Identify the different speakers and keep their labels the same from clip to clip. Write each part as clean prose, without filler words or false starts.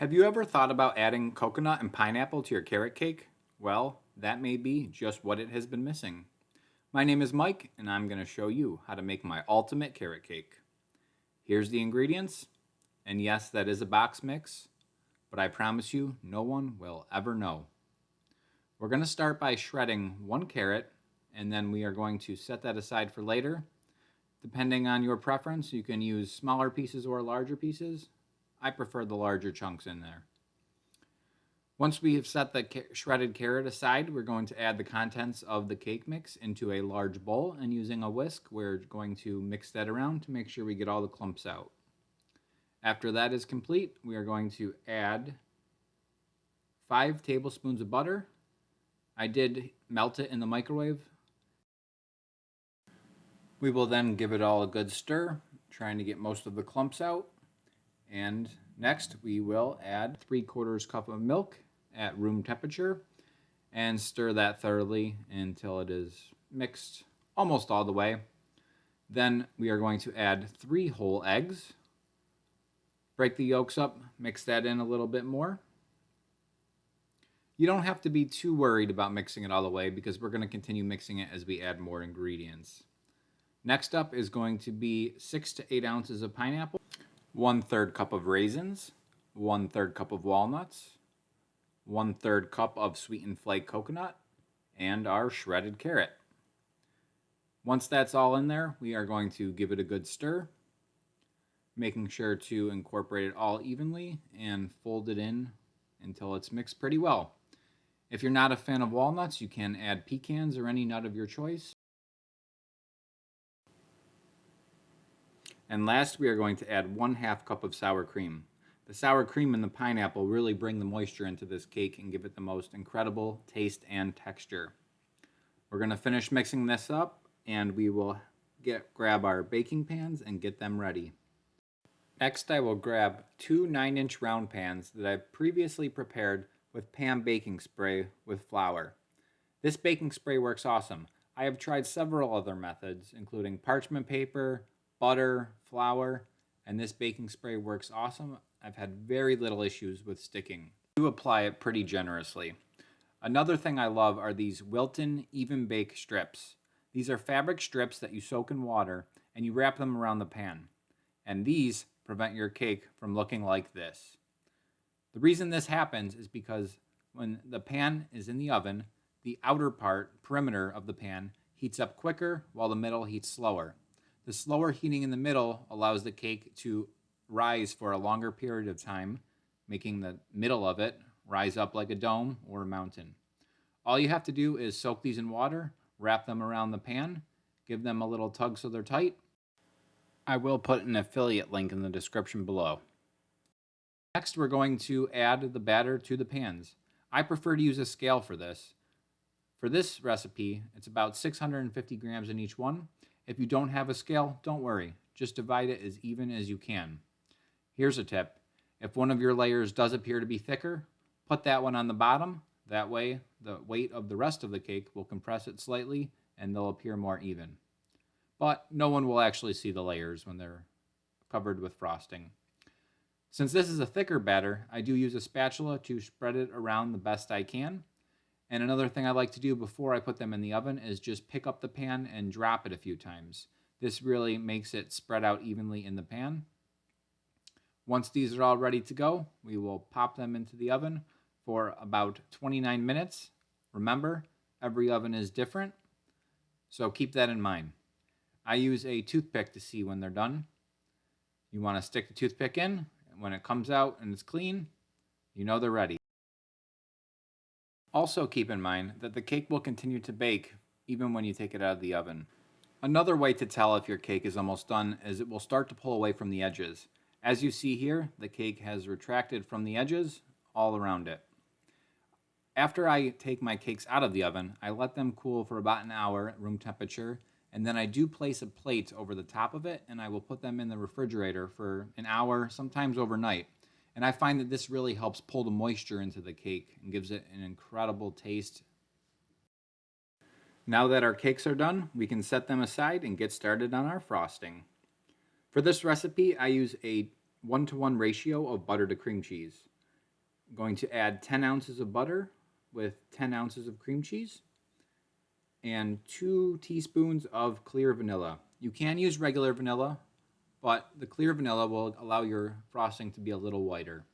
Speaker 1: Have you ever thought about adding coconut and pineapple to your carrot cake? Well, that may be just what it has been missing. My name is Mike, and I'm going to show you how to make my ultimate carrot cake. Here's the ingredients, and yes, that is a box mix, but I promise you, no one will ever know. We're going to start by shredding one carrot, and then we are going to set that aside for later. Depending on your preference, you can use smaller pieces or larger pieces. I prefer the larger chunks in there. Once we have set the shredded carrot aside, we're going to add the contents of the cake mix into a large bowl, and using a whisk, we're going to mix that around to make sure we get all the clumps out. After that is complete, we are going to add 5 tablespoons of butter. I did melt it in the microwave. We will then give it all a good stir, trying to get most of the clumps out. And next, we will add 3/4 cup of milk at room temperature and stir that thoroughly until it is mixed almost all the way. Then we are going to add 3 whole eggs. Break the yolks up, mix that in a little bit more. You don't have to be too worried about mixing it all the way because we're going to continue mixing it as we add more ingredients. Next up is going to be 6 to 8 ounces of pineapple, 1/3 cup of raisins, 1/3 cup of walnuts, 1/3 cup of sweetened flake coconut, and our shredded carrot. Once that's all in there, we are going to give it a good stir, making sure to incorporate it all evenly and fold it in until it's mixed pretty well. If you're not a fan of walnuts, you can add pecans or any nut of your choice. And last, we are going to add 1/2 cup of sour cream. The sour cream and the pineapple really bring the moisture into this cake and give it the most incredible taste and texture. We're going to finish mixing this up, and we will grab our baking pans and get them ready. Next, I will grab 2 9-inch round pans that I've previously prepared with pan baking spray with flour. This baking spray works awesome. I have tried several other methods, including parchment paper, butter, flour, and this baking spray works awesome. I've had very little issues with sticking. I do apply it pretty generously. Another thing I love are these Wilton even bake strips. These are fabric strips that you soak in water and you wrap them around the pan. And these prevent your cake from looking like this. The reason this happens is because when the pan is in the oven, the outer perimeter of the pan, heats up quicker while the middle heats slower. The slower heating in the middle allows the cake to rise for a longer period of time, making the middle of it rise up like a dome or a mountain. All you have to do is soak these in water, wrap them around the pan, give them a little tug so they're tight. I will put an affiliate link in the description below. Next, we're going to add the batter to the pans. I prefer to use a scale for this. For this recipe, it's about 650 grams in each one. If you don't have a scale, don't worry. Just divide it as even as you can. Here's a tip. If one of your layers does appear to be thicker, put that one on the bottom. That way, the weight of the rest of the cake will compress it slightly and they'll appear more even. But no one will actually see the layers when they're covered with frosting. Since this is a thicker batter, I do use a spatula to spread it around the best I can. And another thing I like to do before I put them in the oven is just pick up the pan and drop it a few times. This really makes it spread out evenly in the pan. Once these are all ready to go, we will pop them into the oven for about 29 minutes. Remember, every oven is different, so keep that in mind. I use a toothpick to see when they're done. You want to stick the toothpick in, and when it comes out and it's clean, you know they're ready. Also keep in mind that the cake will continue to bake even when you take it out of the oven. Another way to tell if your cake is almost done is it will start to pull away from the edges. As you see here, the cake has retracted from the edges all around it. After I take my cakes out of the oven, I let them cool for about an hour at room temperature, and then I do place a plate over the top of it, and I will put them in the refrigerator for an hour, sometimes overnight. And I find that this really helps pull the moisture into the cake and gives it an incredible taste. Now that our cakes are done, we can set them aside and get started on our frosting. For this recipe, I use a 1-to-1 ratio of butter to cream cheese. I'm going to add 10 ounces of butter with 10 ounces of cream cheese and 2 teaspoons of clear vanilla. You can use regular vanilla, but the clear vanilla will allow your frosting to be a little whiter.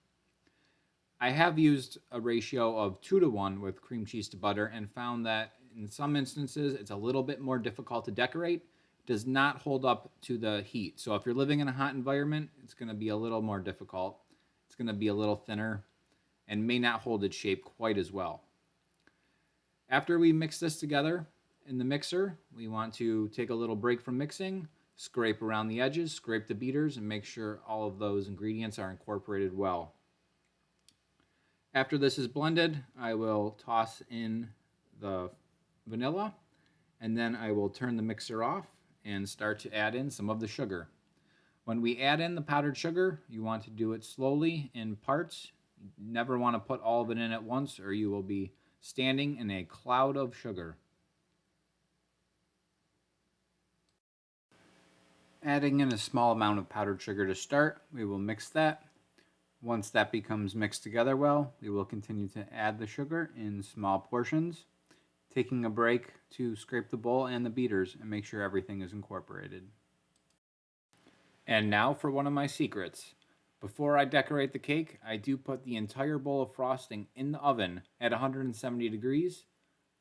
Speaker 1: I have used a ratio of 2 to 1 with cream cheese to butter and found that in some instances it's a little bit more difficult to decorate. It does not hold up to the heat. So if you're living in a hot environment, it's going to be a little more difficult. It's going to be a little thinner and may not hold its shape quite as well. After we mix this together in the mixer, we want to take a little break from mixing, scrape around the edges, scrape the beaters, and make sure all of those ingredients are incorporated well. After this is blended, I will toss in the vanilla, and then I will turn the mixer off and start to add in some of the sugar. When we add in the powdered sugar, you want to do it slowly in parts. You never want to put all of it in at once, or you will be standing in a cloud of sugar. Adding in a small amount of powdered sugar to start, we will mix that. Once that becomes mixed together well, we will continue to add the sugar in small portions, taking a break to scrape the bowl and the beaters and make sure everything is incorporated. And now for one of my secrets. Before I decorate the cake, I do put the entire bowl of frosting in the oven at 170 degrees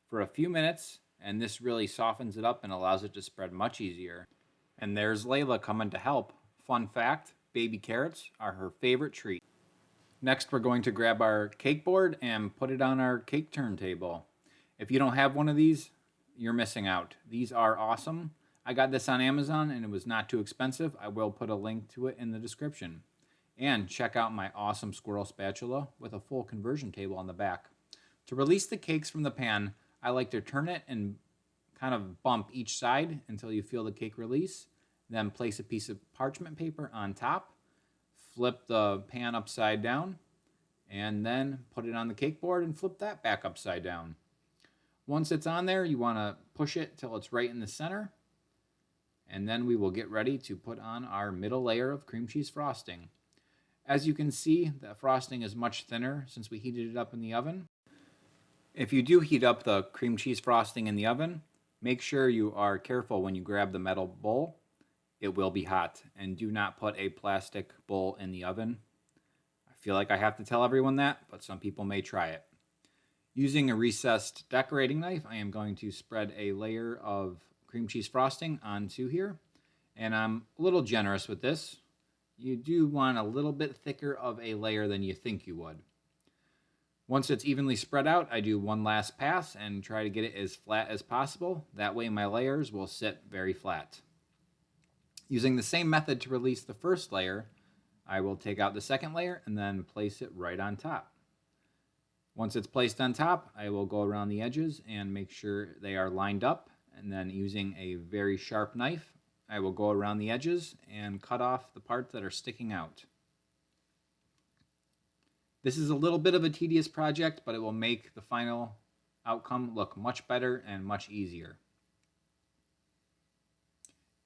Speaker 1: for a few minutes, and this really softens it up and allows it to spread much easier. And there's Layla coming to help. Fun fact, baby carrots are her favorite treat. Next, we're going to grab our cake board and put it on our cake turntable. If you don't have one of these, you're missing out. These are awesome. I got this on Amazon and it was not too expensive. I will put a link to it in the description. And check out my awesome squirrel spatula with a full conversion table on the back. To release the cakes from the pan, I like to turn it and kind of bump each side until you feel the cake release. Then place a piece of parchment paper on top, flip the pan upside down, and then put it on the cake board and flip that back upside down. Once it's on there, you want to push it till it's right in the center, and then we will get ready to put on our middle layer of cream cheese frosting. As you can see, the frosting is much thinner since we heated it up in the oven. If you do heat up the cream cheese frosting in the oven, make sure you are careful when you grab the metal bowl. It will be hot, and do not put a plastic bowl in the oven. I feel like I have to tell everyone that, but some people may try it. Using a recessed decorating knife, I am going to spread a layer of cream cheese frosting onto here, and I'm a little generous with this. You do want a little bit thicker of a layer than you think you would. Once it's evenly spread out, I do one last pass and try to get it as flat as possible. That way my layers will sit very flat. Using the same method to release the first layer, I will take out the second layer and then place it right on top. Once it's placed on top, I will go around the edges and make sure they are lined up, and then using a very sharp knife, I will go around the edges and cut off the parts that are sticking out. This is a little bit of a tedious project, but it will make the final outcome look much better and much easier.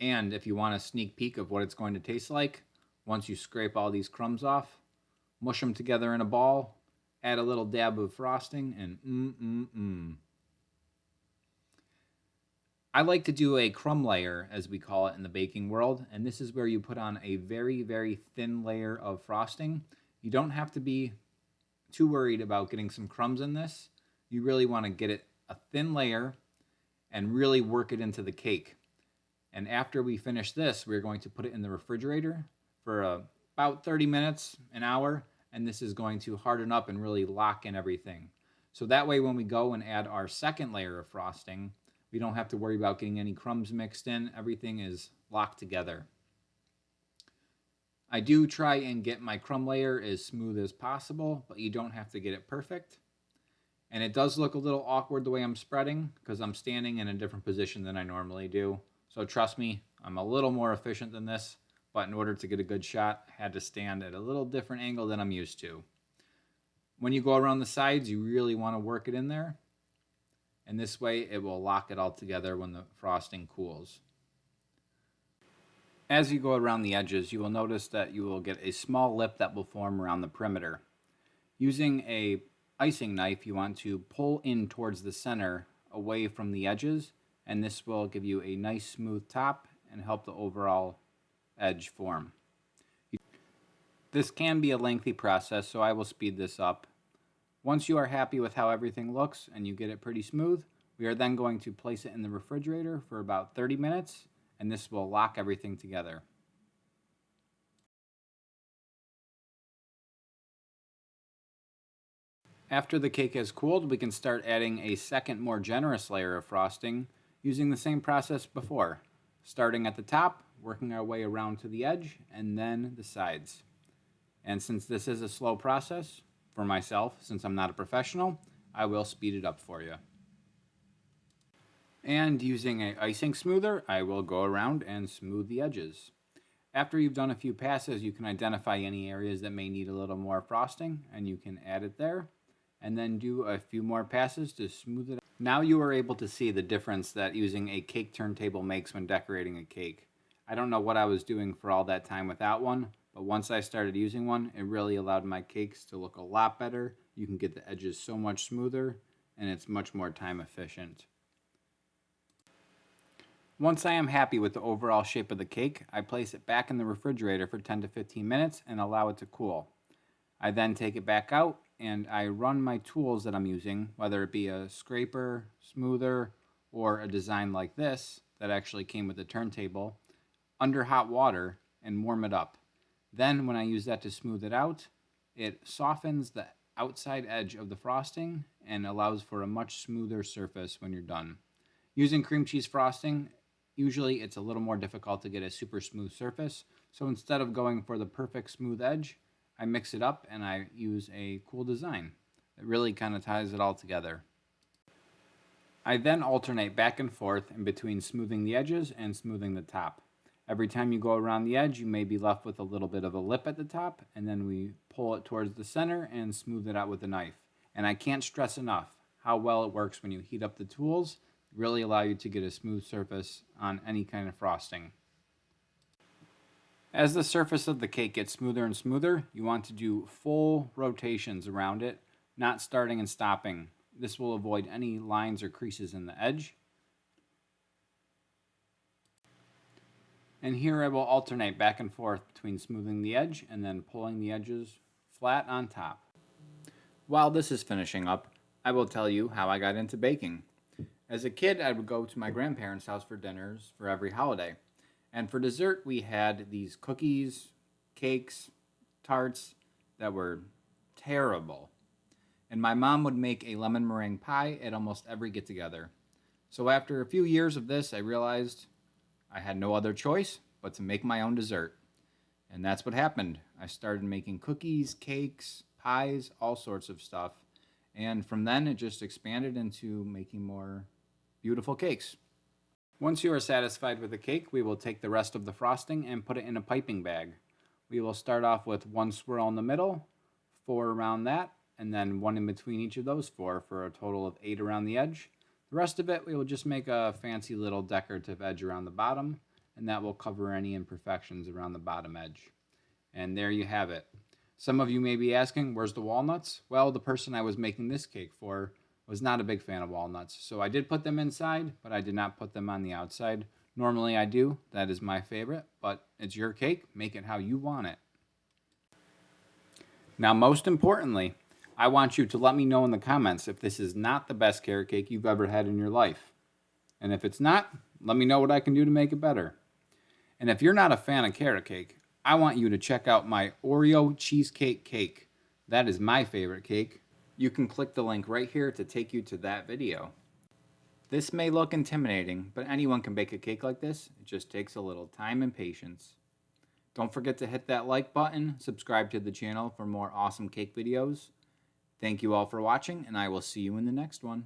Speaker 1: And if you want a sneak peek of what it's going to taste like, once you scrape all these crumbs off, mush them together in a ball, add a little dab of frosting, and I like to do a crumb layer, as we call it in the baking world, and this is where you put on a very, very thin layer of frosting. You don't have to be too worried about getting some crumbs in this. You really want to get it a thin layer and really work it into the cake. And after we finish this, we're going to put it in the refrigerator for about 30 minutes, an hour, and this is going to harden up and really lock in everything. So that way when we go and add our second layer of frosting, we don't have to worry about getting any crumbs mixed in. Everything is locked together. I do try and get my crumb layer as smooth as possible, but you don't have to get it perfect. And it does look a little awkward the way I'm spreading because I'm standing in a different position than I normally do. So trust me, I'm a little more efficient than this, but in order to get a good shot, I had to stand at a little different angle than I'm used to. When you go around the sides, you really want to work it in there. And this way, it will lock it all together when the frosting cools. As you go around the edges, you will notice that you will get a small lip that will form around the perimeter. Using a icing knife, you want to pull in towards the center away from the edges, and this will give you a nice smooth top and help the overall edge form. This can be a lengthy process, so I will speed this up. Once you are happy with how everything looks and you get it pretty smooth, we are then going to place it in the refrigerator for about 30 minutes, and this will lock everything together. After the cake has cooled, we can start adding a second, more generous layer of frosting using the same process before, starting at the top, working our way around to the edge, and then the sides. And since this is a slow process, for myself, since I'm not a professional, I will speed it up for you. And using an icing smoother, I will go around and smooth the edges. After you've done a few passes, you can identify any areas that may need a little more frosting, and you can add it there, and then do a few more passes to smooth it out. Now you are able to see the difference that using a cake turntable makes when decorating a cake. I don't know what I was doing for all that time without one, but once I started using one, it really allowed my cakes to look a lot better. You can get the edges so much smoother, and it's much more time efficient. Once I am happy with the overall shape of the cake, I place it back in the refrigerator for 10 to 15 minutes and allow it to cool. I then take it back out and I run my tools that I'm using, whether it be a scraper, smoother, or a design like this that actually came with the turntable, under hot water and warm it up. Then when I use that to smooth it out, it softens the outside edge of the frosting and allows for a much smoother surface when you're done. Using cream cheese frosting, usually it's a little more difficult to get a super smooth surface, so instead of going for the perfect smooth edge, I mix it up and I use a cool design. It really kind of ties it all together. I then alternate back and forth in between smoothing the edges and smoothing the top. Every time you go around the edge, you may be left with a little bit of a lip at the top, and then we pull it towards the center and smooth it out with a knife. And I can't stress enough how well it works when you heat up the tools, really allow you to get a smooth surface on any kind of frosting. As the surface of the cake gets smoother and smoother, you want to do full rotations around it, not starting and stopping. This will avoid any lines or creases in the edge. And here I will alternate back and forth between smoothing the edge and then pulling the edges flat on top. While this is finishing up, I will tell you how I got into baking. As a kid, I would go to my grandparents' house for dinners for every holiday. And for dessert, we had these cookies, cakes, tarts that were terrible. And my mom would make a lemon meringue pie at almost every get-together. So after a few years of this, I realized I had no other choice but to make my own dessert. And that's what happened. I started making cookies, cakes, pies, all sorts of stuff. And from then, it just expanded into making more beautiful cakes. Once you are satisfied with the cake, we will take the rest of the frosting and put it in a piping bag. We will start off with one swirl in the middle, 4 around that, and then 1 in between each of those 4 for a total of 8 around the edge. The rest of it, we will just make a fancy little decorative edge around the bottom, and that will cover any imperfections around the bottom edge. And there you have it. Some of you may be asking, where's the walnuts? Well, the person I was making this cake for was not a big fan of walnuts, so I did put them inside, but I did not put them on the outside. Normally I do. That is my favorite, but it's your cake. Make it how you want it. Now, most importantly, I want you to let me know in the comments if this is not the best carrot cake you've ever had in your life. And if it's not, let me know what I can do to make it better. And if you're not a fan of carrot cake, I want you to check out my Oreo cheesecake cake. That is my favorite cake. You can click the link right here to take you to that video. This may look intimidating, but anyone can bake a cake like this. It just takes a little time and patience. Don't forget to hit that like button, subscribe to the channel for more awesome cake videos. Thank you all for watching, and I will see you in the next one.